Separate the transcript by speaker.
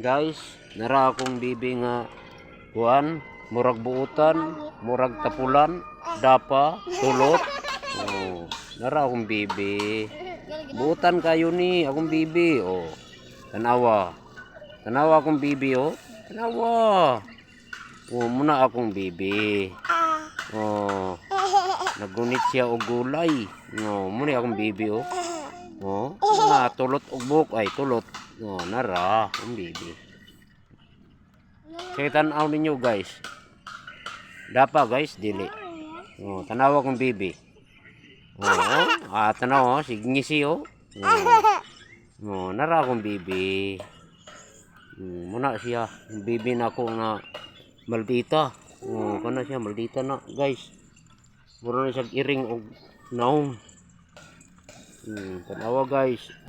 Speaker 1: Guys, nara akong bibi nga kuan, murag buutan, murag tapulan, dapa, tulot. Oh, nara akong bibi. Buutan kayo ni akong bibi. Oh, tanawa. Tanawa akong bibi oh. Tanawa. Oh, muna akong bibi. Oh, nagunit siya og gulay. No, muna akong bibi oh. Oh, mga tulot og buhok ay tulot. Oh, nara akong bibi. Kaya tanaw ninyo guys. Dapa guys, dili. Oh, tanawa akong bibi. Oh, tanaw oh, sige ngisi oh. Oh, nara akong bibi. Muna siya, bibi na ako na maldita. Oh, kana siya maldita na, guys. Mura na siya iring og naong. Tanawa guys.